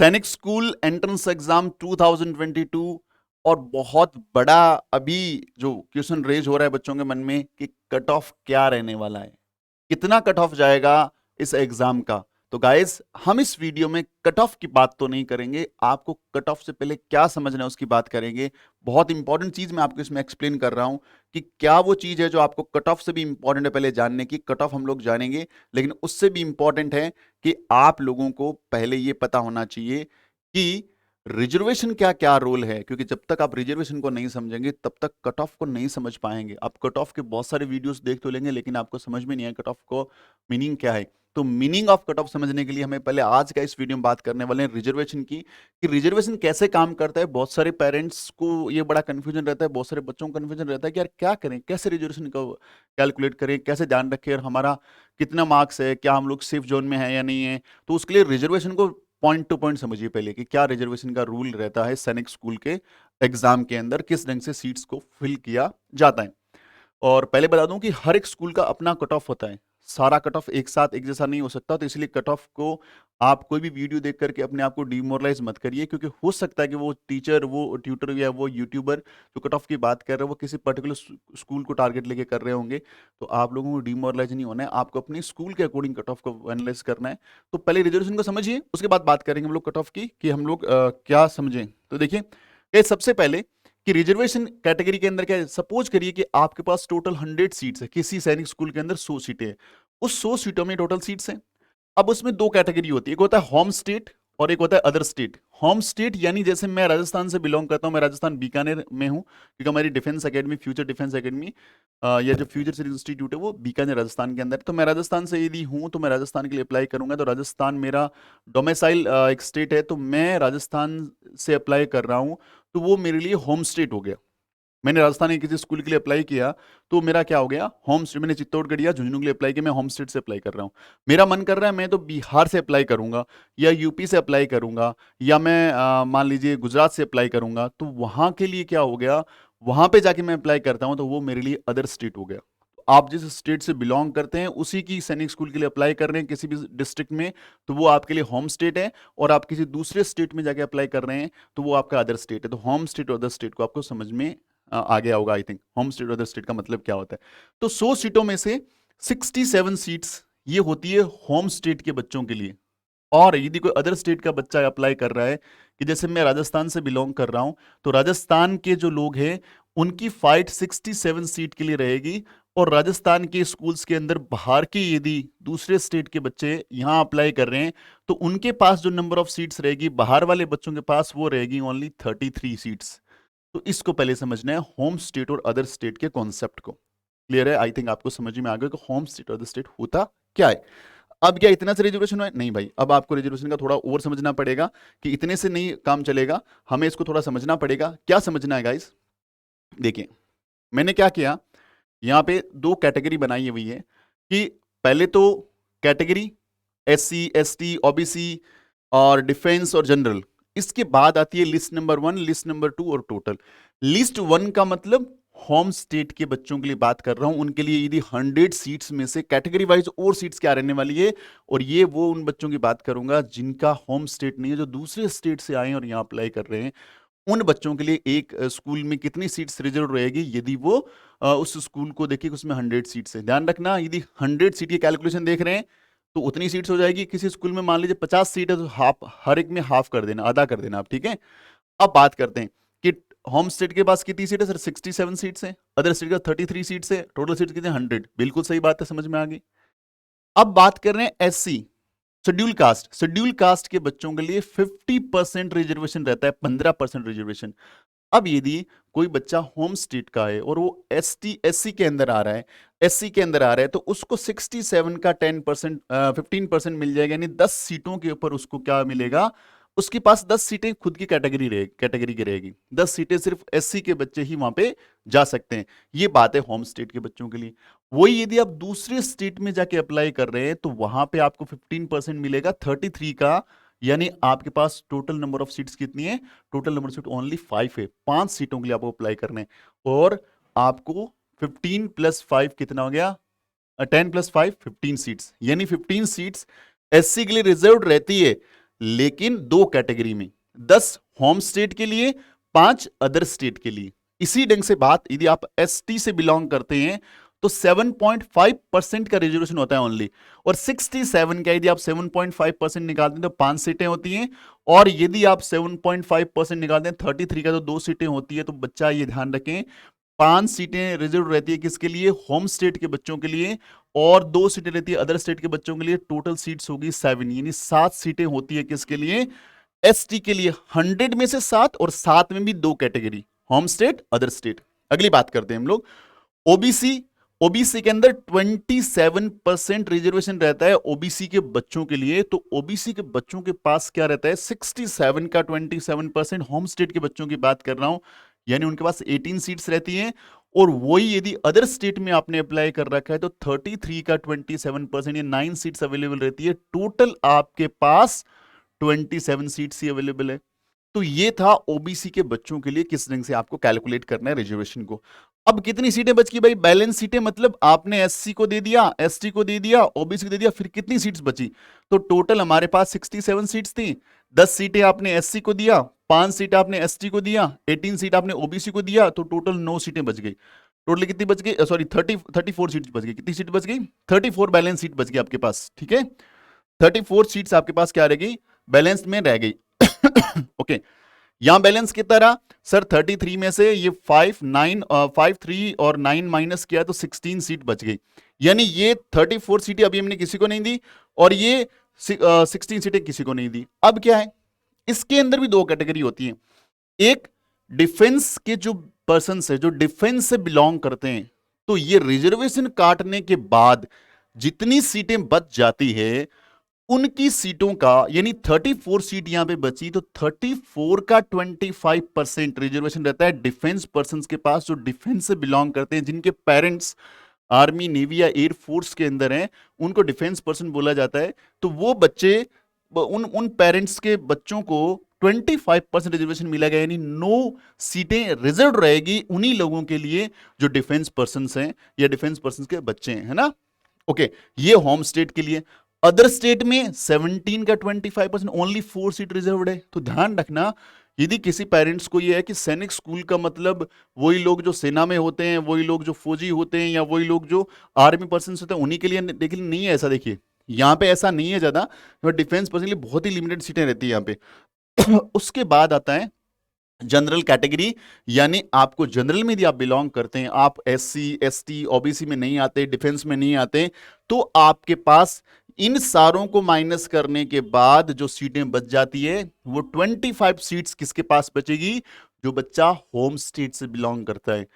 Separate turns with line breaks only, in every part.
सैनिक school entrance exam 2022 और बहुत बड़ा अभी जो क्वेश्चन रेज हो रहा है बच्चों के मन में कि कट ऑफ क्या रहने वाला है, कितना कट ऑफ जाएगा इस एग्जाम का। तो गाइस हम इस वीडियो में कट ऑफ की बात तो नहीं करेंगे, आपको कट ऑफ से पहले क्या समझना है उसकी बात करेंगे। बहुत इंपॉर्टेंट चीज मैं आपको इसमें एक्सप्लेन कर रहा हूं कि क्या वो चीज है जो आपको कट ऑफ से भी इंपॉर्टेंट है पहले जानने की। कट ऑफ हम लोग जानेंगे, लेकिन उससे भी इंपॉर्टेंट है कि आप लोगों को पहले ये पता होना चाहिए कि रिजर्वेशन क्या क्या रोल है, क्योंकि जब तक आप रिजर्वेशन को नहीं समझेंगे तब तक कट ऑफ को नहीं समझ पाएंगे। आप कट ऑफ के बहुत सारे वीडियोस देख तो लेंगे, लेकिन आपको समझ में नहीं आए कट ऑफ को मीनिंग क्या है। तो मीनिंग ऑफ कट ऑफ समझने के लिए हमें पहले आज का इस वीडियो में बात करने वाले हैं रिजर्वेशन की, कि रिजर्वेशन कैसे काम करता है। बहुत सारे पेरेंट्स को ये बड़ा कंफ्यूजन रहता है, बहुत सारे बच्चों को कंफ्यूजन रहता है कि यार क्या करें, कैसे रिजर्वेशन को कैलकुलेट करें, कैसे ध्यान रखें, और हमारा कितना मार्क्स है, क्या हम लोग सेफ जोन में है या नहीं है। तो उसके लिए रिजर्वेशन को पॉइंट टू पॉइंट समझिए पहले कि क्या रिजर्वेशन का रूल रहता है सैनिक स्कूल के एग्जाम के अंदर, किस ढंग से सीट्स को फिल किया जाता है। और पहले बता दूं कि हर एक स्कूल का अपना कट ऑफ होता है, सारा कट ऑफ एक साथ एक जैसा नहीं हो सकता। तो इसलिए कट ऑफ को आप कोई भी वीडियो देख करके अपने आप को डिमोरलाइज मत करिए, क्योंकि हो सकता है कि वो टीचर, वो ट्यूटर या वो यूट्यूबर जो कट ऑफ की बात कर रहे हैं वो किसी पर्टिकुलर स्कूल को टारगेट लेके कर रहे होंगे। तो आप लोगों को डिमोरलाइज नहीं होना है, आपको अपने स्कूल के अकॉर्डिंग कट ऑफ को एनालाइज करना है। तो पहले रिजर्वेशन को समझिए, उसके बाद बात करेंगे हम लोग कट ऑफ की कि हम लोग क्या समझें। तो देखिए, सबसे पहले कि रिजर्वेशन कैटेगरी के अंदर क्या है। सपोज करिए कि आपके पास टोटल 100 सीट्स है, किसी सैनिक स्कूल के अंदर 100 सीटें हैं। उस 100 सीटों में टोटल सीट्स हैं। अब उसमें दो कैटेगरी होती है, एक होता है होम स्टेट और एक होता है अदर स्टेट। होम स्टेट यानी जैसे मैं राजस्थान से बिलोंग करता हूं, मैं राजस्थान बीकानेर में हूं, क्योंकि हमारी defence academy, future defence academy या जो फ्यूचर सीरीज इंस्टीट्यूट है वो बीकानेर राजस्थान के अंदर है। तो मैं राजस्थान से यदि हूं तो मैं राजस्थान के लिए अप्लाई करूंगा, तो राजस्थान मेरा डोमिसाइल एक स्टेट है, तो मैं राजस्थान से अप्लाई कर रहा हूं, तो वो मेरे लिए होम स्टेट हो गया। मैंने राजस्थान के किसी स्कूल के लिए अप्लाई किया तो मेरा क्या हो गया, होम स्टेट। मैंने चित्तौड़गढ़ या झुंझुनू के लिए अप्लाई किया, मैं होम स्टेट से अप्लाई कर रहा हूँ। मेरा मन कर रहा है मैं तो बिहार से अप्लाई करूंगा या यूपी से अप्लाई करूंगा, या मैं मान लीजिए गुजरात से अप्लाई करूंगा, तो वहां के लिए क्या हो गया, वहां पे जाके मैं अप्लाई करता हूं तो वो मेरे लिए अदर स्टेट हो गया। आप जिस स्टेट से बिलोंग करते हैं उसी की सैनिक स्कूल के लिए अप्लाई कर रहे हैं किसी भी डिस्ट्रिक्ट में, तो वो आपके लिए होम स्टेट है। और आप किसी दूसरे स्टेट में जाके अप्लाई कर रहे हैं तो वो आपका अदर स्टेट है। तो होम स्टेट और अदर स्टेट को आपको समझ में आ गया होगा आई थिंक, होम स्टेट और अदर स्टेट का मतलब क्या होता है। तो 100 सीटों में से 67 सीट्स ये होती है होम स्टेट के बच्चों के लिए। और यदि कोई अदर स्टेट का बच्चा अप्लाई कर रहा है, कि जैसे मैं राजस्थान से बिलोंग कर रहा हूं, तो राजस्थान के जो लोग हैं उनकी फाइट 67 सीट के लिए रहेगी। और राजस्थान के स्कूल्स के अंदर बाहर के यदि दूसरे स्टेट के बच्चे यहां अप्लाई कर रहे हैं तो उनके पास जो नंबर ऑफ सीट्स रहेगी बाहर वाले बच्चों के पास, वो रहेगी ओनली 33 सीट्स। तो इसको पहले समझना है, होम स्टेट और अदर स्टेट के कॉन्सेप्ट को। क्लियर है? आई थिंक आपको समझ में आ गया कि होम स्टेट और अदर स्टेट होता क्या है। अब क्या इतना से रिजर्वेशन है? नहीं भाई, अब आपको रिजर्वेशन का थोड़ा और समझना पड़ेगा, कि इतने से नहीं काम चलेगा, हमें इसको थोड़ा समझना पड़ेगा। क्या समझना है गाइस? देखिए, मैंने क्या किया, यहाँ पे दो कैटेगरी बनाई हुई है, कि पहले तो कैटेगरी SC ST OBC और डिफेंस और जनरल। इसके बाद आती है लिस्ट नंबर 1, लिस्ट नंबर 2 और टोटल। लिस्ट 1 का मतलब होम स्टेट के बच्चों के लिए बात कर रहा हूं, उनके लिए यदि 100 सीट्स में से कैटेगरी वाइज और सीट्स क्या रहने वाली है। और ये वो उन बच्चों की बात करूंगा जिनका होम स्टेट नहीं है, जो दूसरे स्टेट से आए हैं और यहाँ अप्लाई कर रहे हैं। उन बच्चों के लिए एक स्कूल में कितनी सीट्स रिजर्व रहेगी, यदि वो उस स्कूल को देखिए उसमें 100 सीट्स है। ध्यान रखना, यदि 100 सीट की कैलकुलेशन देख रहे हैं तो उतनी सीट्स हो जाएगी। किसी स्कूल में मान लीजिए 50 सीट है तो हाफ, हर एक में हाफ कर देना, आधा कर देना आप, ठीक है। अब बात करते हैं कि होम स्टेट के पास कितनी सीट है सर, 67 सीट्स है, अदर स्टेट का 33 सीट्स है, टोटल सीट्स कितने, 100। बिल्कुल सही बात है, समझ में आ गई। अब बात कर रहे हैं SC, schedule caste. Schedule caste के बच्चों के लिए 50% रिजर्वेशन रहता है, 15% रिजर्वेशन। अब यदि कोई बच्चा होम स्टेट का है और वो SC के अंदर आ रहा है, SC के अंदर आ रहा है, तो उसको 67 का 10% 15% मिल जाएगा, यानी 10 सीटों के ऊपर उसको क्या मिलेगा, उसके पास 10 सीटें खुद की कैटेगरी की रहेगी। 10 सीटें सिर्फ SC के बच्चे ही वहां पे जा सकते हैं। ये बात है होम स्टेट के बच्चों के लिए। वही यदि आप दूसरे स्टेट में जाके अप्लाई कर रहे हैं तो वहां पे आपको 15% मिलेगा 33 का, यानी आपके पास टोटल नंबर ऑफ सीट्स कितनी है, टोटल नंबर सीट ओनली 5 है। 5 सीटों के लिए आपको अप्लाई करने, और आपको 15 + 5 कितना हो गया, 10 + 5 15 सीट्स, यानी 15 सीट्स SC के लिए रिजर्व रहती है। लेकिन 2 कैटेगरी में, 10 होम स्टेट के लिए, 5 अदर स्टेट के लिए। इसी ढंग से बात, यदि आप एसटी से बिलोंग करते हैं तो 7.5% का रिजर्वेशन होता है ओनली, और 67 का यदि आप 7.5% निकालते हैं तो 5 सीटें होती हैं, और यदि आप 7.5% निकालते हैं 33 का तो 2 सीटें होती है। तो बच्चा ये ध्यान रखें, 5 सीटें रिजर्व रहती है किसके लिए, होम स्टेट के बच्चों के लिए, और 2 सीटें रहती है अदर स्टेट के बच्चों के लिए। टोटल सीट्स होगी 7, यानी 7 सीटें होती है किसके लिए, एसटी के लिए। 100 में से 7, और 7 में भी 2 category, home state, other state. अगली बात करते हैं हम लोग ओबीसी। ओबीसी के अंदर 27% रिजर्वेशन रहता है ओबीसी के बच्चों के लिए। तो ओबीसी के बच्चों के पास क्या रहता है, 67 का 27%। होम स्टेट के बच्चों की बात कर रहा हूं, यानी उनके पास 18 सीट्स रहती हैं। और वही यदि अदर स्टेट में आपने अप्लाई कर रखा है तो 33 का 27%, ये 9 सीट्स अवेलेबल रहती है। टोटल आपके पास 27 सीट्स ही अवेलेबल है। तो ये था ओबीसी के बच्चों के लिए किस ढंग से आपको कैलकुलेट करना है रिजर्वेशन को। अब कितनी सीटें बच गई भाई, बैलेंस सीटें, मतलब आपने एससी को दे दिया, एसटी को दे दिया, ओबीसी को दे दिया, फिर कितनी सीट्स बची। तो टोटल हमारे पास 67 सीट्स थी। 10 सीटें आपने एससी को दिया, 5 सीट आपने एसटी को दिया, 18 सीट आपने ओबीसी को दिया, तो टोटल 9 सीटें बच गई। टोटल कितनी बच गई, सॉरी 34 सीट्स बच गई। कितनी सीट बच गई, 34 बैलेंस सीट बच गई आपके पास। ठीक है, 34 सीट्स आपके पास क्या रह गई, बैलेंस में रह गई। ओके, यहां बैलेंस कितना रहा सर, 33 में से ये 5 3 और 9 माइनस किया तो 16 सीट बच गई। यानी ये 34 सीटें अभी हमने किसी को नहीं दी, और ये 16 सीटें किसी को नहीं दी। अब क्या है, इसके अंदर भी 2 कैटेगरी होती है। एक डिफेंस के जो पर्सन है, जो डिफेंस से बिलोंग करते हैं, तो ये रिजर्वेशन काटने के बाद जितनी सीटें बच जाती है उनकी सीटों का, यानी 34 सीट यहां पे बची, तो 34 का 25% रिजर्वेशन रहता है डिफेंस पर्संस के पास, जो डिफेंस से बिलोंग करते हैं, जिनके पेरेंट्स आर्मी, नेवी या एयर फोर्स के अंदर हैं, उनको डिफेंस पर्सन बोला जाता है। तो वो बच्चे, उन पेरेंट्स के बच्चों को 25% रिजर्वेशन मिलेगा, यानी 9 सीटें रिजर्व रहेगी उन्हीं लोगों के लिए जो डिफेंस पर्संस हैं या डिफेंस पर्संस के बच्चे हैं, है ना। ओके, ये होम स्टेट के लिए। अदर स्टेट में 17 का 25%, ओनली 4 सीट रिजर्व्ड है। तो ध्यान रखना, यदि किसी पेरेंट्स को यह है कि सैनिक स्कूल का मतलब वही लोग जो सेना में होते हैं, वही लोग जो फौजी होते हैं, या वही लोग जो आर्मी पर्सन होते हैं, उन्हीं के लिए, लेकिन नहीं है ऐसा। देखिए यहाँ पे ऐसा नहीं है ज्यादा, डिफेंस पर्सन के लिए बहुत ही लिमिटेड सीटें रहती है यहाँ पे। उसके बाद आता है जनरल कैटेगरी, यानी आपको जनरल में यदि आप बिलोंग करते हैं, आप एससी, एसटी, ओबीसी में नहीं आते, डिफेंस में नहीं आते, तो आपके पास इन सारों को माइनस करने के बाद जो सीटें बच जाती है वो 25 सीट्स किसके पास बचेगी, जो बच्चा होम स्टेट से बिलोंग करता है।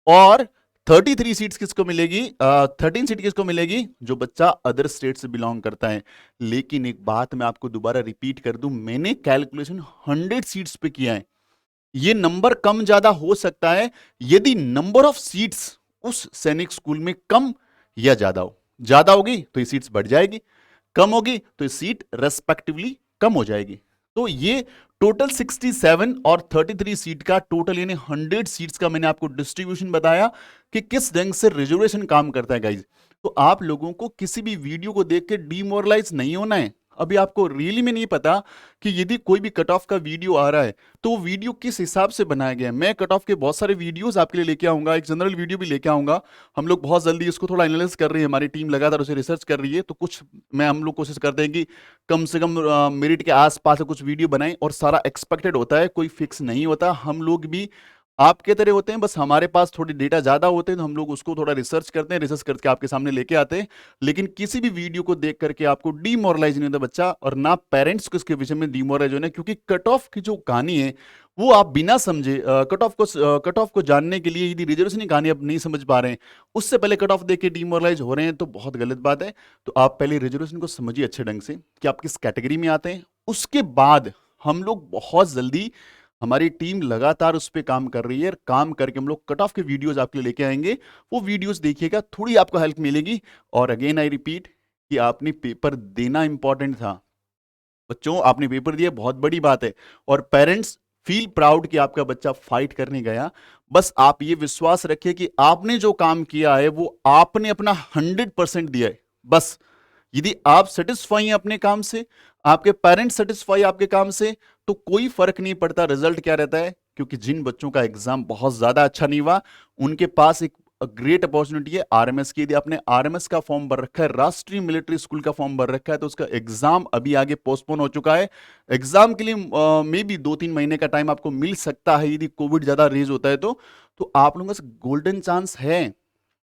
और 33 सीट्स किसको मिलेगी, 13 सीट किसको मिलेगी, जो बच्चा अदर स्टेट से बिलोंग करता है। लेकिन एक बात मैं आपको दोबारा रिपीट कर दूं, मैंने कैलकुलेशन 100 सीट्स पे किया है। ये नंबर कम ज्यादा हो सकता है यदि नंबर ऑफ सीट्स उस सैनिक स्कूल में कम या ज्यादा हो। ज्यादा होगी तो ये सीट्स बढ़ जाएगी, कम होगी तो ये सीट रेस्पेक्टिवली कम हो जाएगी। तो ये टोटल 67 और 33 सीट का टोटल, यानी 100 सीट्स का मैंने आपको डिस्ट्रीब्यूशन बताया कि किस ढंग से रिजर्वेशन काम करता है गाइज। तो आप लोगों को किसी भी वीडियो को देख के डिमोरलाइज नहीं होना है। अभी आपको रियली में नहीं पता कि यदि कोई भी कट ऑफ का वीडियो आ रहा है तो वो वीडियो किस हिसाब से बनाया गया है। मैं कट ऑफ के बहुत सारे वीडियोस आपके लिए लेके आऊंगा, एक जनरल वीडियो भी लेके आऊंगा। हम लोग बहुत जल्दी इसको थोड़ा एनालिसिस कर रही है, हमारी टीम लगातार उसे रिसर्च कर रही है। तो कुछ हम लोग कोशिश करते हैं कि कम से कम मेरिट के आसपास कुछ वीडियो बनाएं, और सारा एक्सपेक्टेड होता है, कोई फिक्स नहीं होता। हम लोग भी आपके तरह होते हैं, बस हमारे पास थोड़ी डेटा ज्यादा होते हैं तो हम लोग उसको थोड़ा रिसर्च करते हैं, रिसर्च करके आपके सामने लेके आते हैं। लेकिन किसी भी वीडियो को देख करके आपको डीमोरलाइज नहीं होता बच्चा, और ना पेरेंट्स को इसके विषय में डीमोरलाइज होना, क्योंकि कट ऑफ की जो कहानी है वो आप बिना समझे, कट ऑफ को जानने के लिए यदि रिजर्वेशन की कहानी आप नहीं समझ पा रहे हैं, उससे पहले कट ऑफ देख के डीमोरलाइज हो रहे हैं, तो बहुत गलत बात है। तो आप पहले रिजर्वेशन को समझिए अच्छे ढंग से कि आप किस कैटेगरी में आते हैं। उसके बाद हम लोग बहुत जल्दी, हमारी टीम लगातार उस पर काम कर रही है, काम करके हम लोग कट ऑफ के वीडियोस आपके लिए लेके आएंगे। वो वीडियोस देखिएगा, थोड़ी आपको हेल्प मिलेगी। और अगेन आई रिपीट कि आपने पेपर देना इंपॉर्टेंट था बच्चों, आपने पेपर दिया, बहुत बड़ी बात है। और पेरेंट्स फील प्राउड कि आपका बच्चा फाइट करने गया। बस आप ये विश्वास रखिए कि आपने जो काम किया है वो आपने अपना 100% दिया है। बस यदि आप सेटिस्फाई हैं अपने काम से, आपके पेरेंट्स सेटिस्फाई आपके काम से, तो कोई फर्क नहीं पड़ता रिजल्ट क्या रहता है। क्योंकि जिन बच्चों का एग्जाम बहुत ज्यादा अच्छा नहीं हुआ, उनके पास एक ग्रेट अपॉर्चुनिटी है आरएमएस की। यदि आपने आरएमएस का फॉर्म भर रखा है, राष्ट्रीय मिलिट्री स्कूल का फॉर्म भर रखा है, तो उसका एग्जाम अभी आगे पोस्टपोन हो चुका है। एग्जाम के लिए मे बी 2-3 महीने का टाइम आपको मिल सकता है, यदि कोविड ज्यादा रेज होता है तो आप लोगों का गोल्डन चांस है।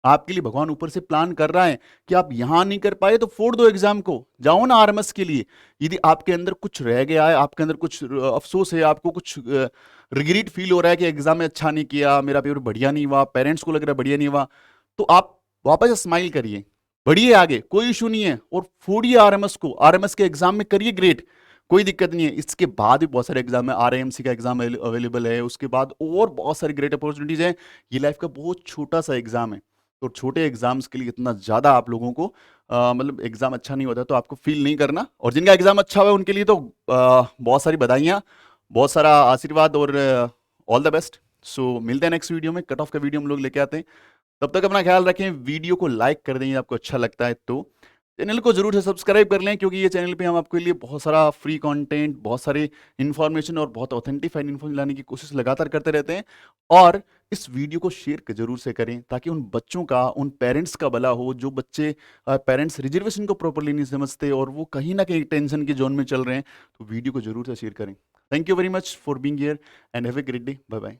आपके लिए भगवान ऊपर से प्लान कर रहा है कि आप यहां नहीं कर पाए तो फोड़ दो एग्जाम को, जाओ ना आरएमएस के लिए। यदि आपके अंदर कुछ रह गया है, आपके अंदर कुछ अफसोस है, आपको कुछ रिग्रेट फील हो रहा है कि एग्जाम में अच्छा नहीं किया, मेरा पेपर बढ़िया नहीं हुआ, पेरेंट्स को लग रहा है बढ़िया नहीं हुआ, तो आप वापस स्माइल करिए, बढ़िए आगे, कोई इशू नहीं है, और फोड़िए आरएमएस को। आरएमएस के एग्जाम में करिए ग्रेट, कोई दिक्कत नहीं है। इसके बाद भी बहुत सारे एग्जाम है, आरएएमसी का एग्जाम अवेलेबल है, उसके बाद और बहुत सारी ग्रेट अपॉर्चुनिटीज है। ये लाइफ का बहुत छोटा सा एग्जाम है, तो छोटे एग्जाम्स के लिए इतना ज़्यादा आप लोगों को मतलब एग्जाम अच्छा नहीं होता तो आपको फील नहीं करना। और जिनका एग्जाम अच्छा हुआ है उनके लिए तो बहुत सारी बधाइयाँ, बहुत सारा आशीर्वाद, और ऑल द बेस्ट। सो मिलते हैं नेक्स्ट वीडियो में, कट ऑफ का वीडियो हम लोग लेके आते हैं। तब तक अपना ख्याल रखें, वीडियो को लाइक कर दें आपको अच्छा लगता है तो, चैनल को जरूर से सब्सक्राइब कर लें, क्योंकि ये चैनल पे हम आपके लिए बहुत सारा फ्री कंटेंट, बहुत सारे इन्फॉर्मेशन और बहुत ऑथेंटिफाइड इन्फॉर्मेशन लाने की कोशिश लगातार करते रहते हैं। और इस वीडियो को शेयर जरूर से करें, ताकि उन बच्चों का, उन पेरेंट्स का भला हो, जो बच्चे पेरेंट्स रिजर्वेशन को प्रॉपरली नहीं समझते और वो कहीं ना कहीं टेंशन के जोन में चल रहे हैं, तो वीडियो को जरूर से शेयर करें। Thank you very much for being here and have a great day. Bye bye.